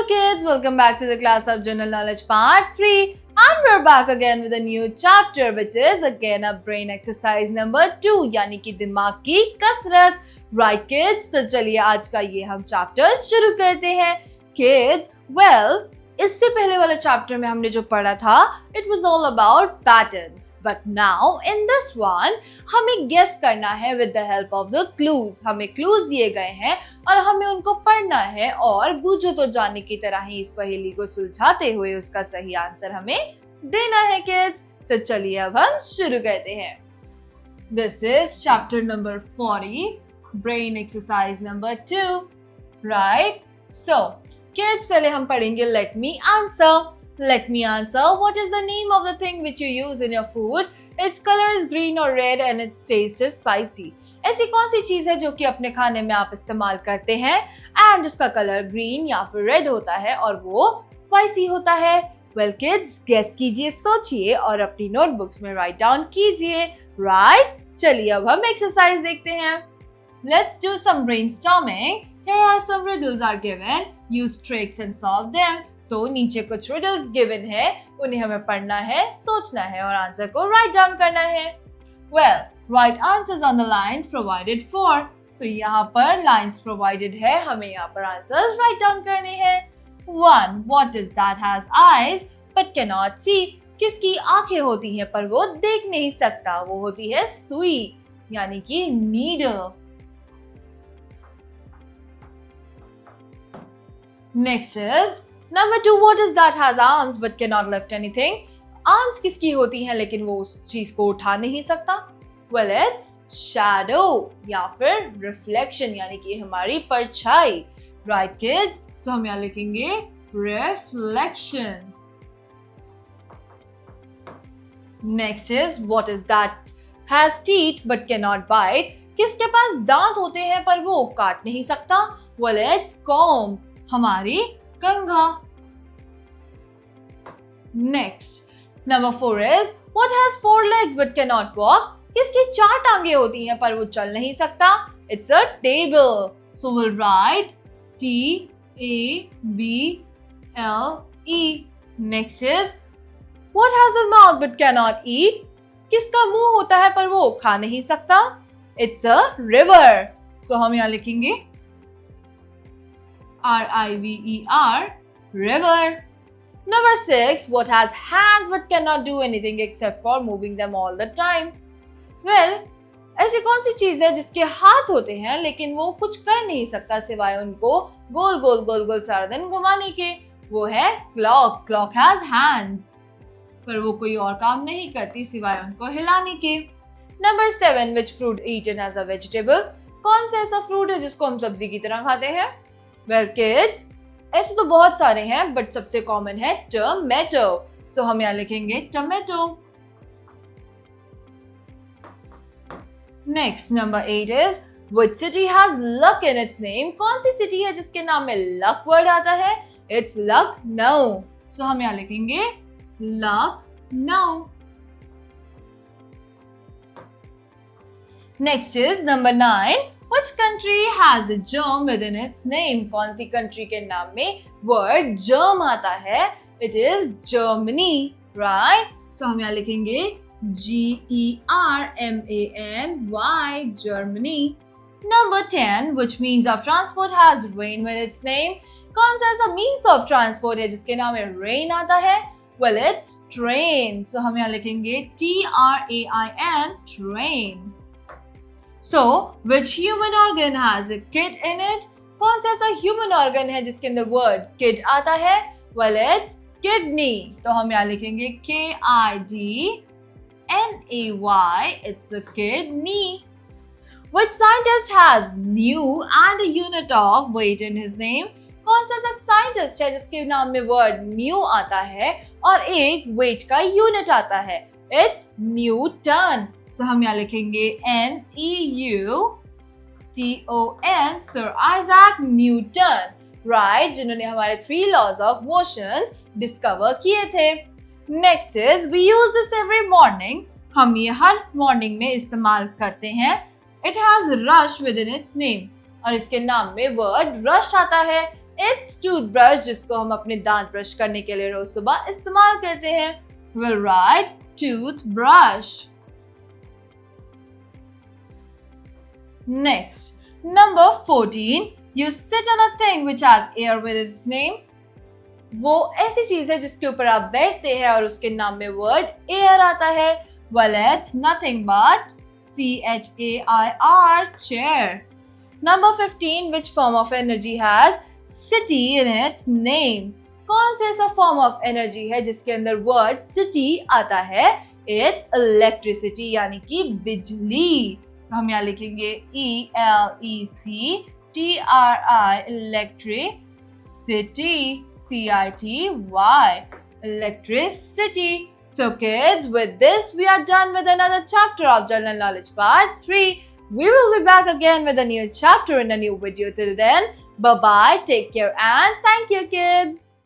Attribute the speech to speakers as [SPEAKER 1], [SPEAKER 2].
[SPEAKER 1] kids, welcome back to the class of General Knowledge Part 3 and we're back again with a new chapter which is again a brain exercise number 2 यानी कि दिमाग की कसरत. Right kids, तो चलिए आज का ये हम चैप्टर शुरू करते हैं. Kids, well, इससे पहले वाले चैप्टर में हमने जो पढ़ा था it was all about patterns, but now in this one हमें guess करना है with the help of the clues. हमें clues दिए गए हैं और हमें उनको पढ़ना है और बूझो तो जाने की तरह ही इस पहेली को सुलझाते हुए उसका सही आंसर हमें देना है kids. तो चलिए अब हम शुरू करते हैं. This is chapter number 40, brain exercise number 2, right? So kids, पहले हम पढ़ेंगे let me answer. Let me answer. What is the name of the thing which you use in your food? Its color is green or red and its taste is spicy. ऐसी कौन सी चीज है जो कि अपने खाने में आप इस्तेमाल करते हैं एंड उसका कलर ग्रीन या फिर रेड होता है और वो स्पाइसी होता है? Well kids, guess कीजिए, सोचिए और अपनी नोटबुक्स में राइट डाउन कीजिए. राइट, चलिए अब हम एक्सरसाइज देखते हैं. Let's do some brainstorming. Here are some riddles are given. Use tricks and solve them. तो नीचे कुछ riddles given है, उन्हें हमें पढ़ना है, सोचना है और आंसर को write down करना है. Well, write answers on the lines provided for. तो यहाँ पर lines provided है, हमें यहाँ पर answers write down करने हैं. 1. What is that has eyes but cannot see? किसकी आंखें होती हैं पर वो देख नहीं सकता? वो होती है सुई यानी कि needle. Next is number 2. What is that has arms but cannot lift anything? Arms किसकी होती हैं लेकिन वो उस चीज को उठा नहीं सकता? Well, it's shadow या फिर reflection यानी कि हमारी परछाई. Right kids? So हम यहाँ लिखेंगे reflection. Next is what is that has teeth but cannot bite? किसके पास दांत होते हैं पर वो काट नहीं सकता? Well, it's comb. हमारी कंघा. Next, number 4 is what has 4 legs but cannot walk? किसकी 4 टांगे होती हैं पर वो चल नहीं सकता? It's a table. So we'll write T A B L E. Next is what has a mouth but cannot eat? किसका मुंह होता है पर वो खा नहीं सकता? It's a river. So हम यहाँ लिखेंगे R-I-V-E-R, river. Number 6, what has hands but cannot do anything except for moving them all the time? Well, ऐसी कौन सी चीज है जिसके हाथ होते हैं लेकिन वो कुछ कर नहीं सकता सिवाय उनको गोल गोल गोल गोल सारा दिन घुमाने के? वो है clock. Clock has hands. पर वो कोई और काम नहीं करती सिवाय उनको हिलाने के. Number 7, which fruit eaten as a vegetable? कौन सा ऐसा फ्रूट है जिसको हम सब्जी की तरह खाते हैं? Well kids, ऐसे तो बहुत सारे हैं बट सबसे कॉमन है टमेटो. सो हम यहाँ लिखेंगे tomato. Next, number 8 is which city has luck in its name? कौन सी सिटी है जिसके नाम में luck वर्ड आता है? It's Lucknow. सो हम यहाँ लिखेंगे Lucknow. Next is number 9. Which country has a germ within its name? कौन सी कंट्री के नाम में वर्ड germ आता है? It is Germany, right? So हम यहाँ लिखेंगे G-E-R-M-A-N-Y, Germany. Number 10, which means of transport has rain with its name? कौन सा ऐसा means of transport है जिसके नाम में rain आता है? Well, it's train. So हम यहाँ लिखेंगे T-R-A-I-N, train. So, which human organ has a kid in it? कौन सा ऐसा human organ है जिसके अंदर word kid आता है? Well, it's kidney. तो हम यहाँ लिखेंगे K-I-D-N-A-Y. It's a kidney. Which scientist has new and a unit of weight in his name? कौन सा ऐसा scientist है जिसके नाम में word new आता है और एक weight का unit आता है? It's Newton. So हम यहाँ लिखेंगे N-E-U-T-O-N, Sir Isaac Newton, right? जिन्होंने हमारे 3 laws of motions discover किए थे. Next is we use this every morning. हम ये हर morning में इस्तेमाल करते हैं. It has rush within its name. और इसके नाम में word rush आता है. It's toothbrush, जिसको हम अपने दांत ब्रश करने के लिए रोज सुबह इस्तेमाल करते हैं. We'll write toothbrush. Next, number 14. You sit on a thing which has air with its name. वो ऐसी चीज है जिसके ऊपर आप बैठते हैं और उसके नाम में वर्ड एयर आता है. Well, it's nothing but chair, chair. Number 15. Which form of energy has city in its name? कौन से ऐसा form of energy है जिसके अंदर वर्ड city आता है? It's electricity, यानी कि बिजली. हम यहाँ लिखेंगे ELECTRI, electric, city, CITY, electricity. So kids, with this we are done with another chapter of General Knowledge Part 3. We will be back again with a new chapter in a new video. Till then, bye-bye, take care and thank you kids.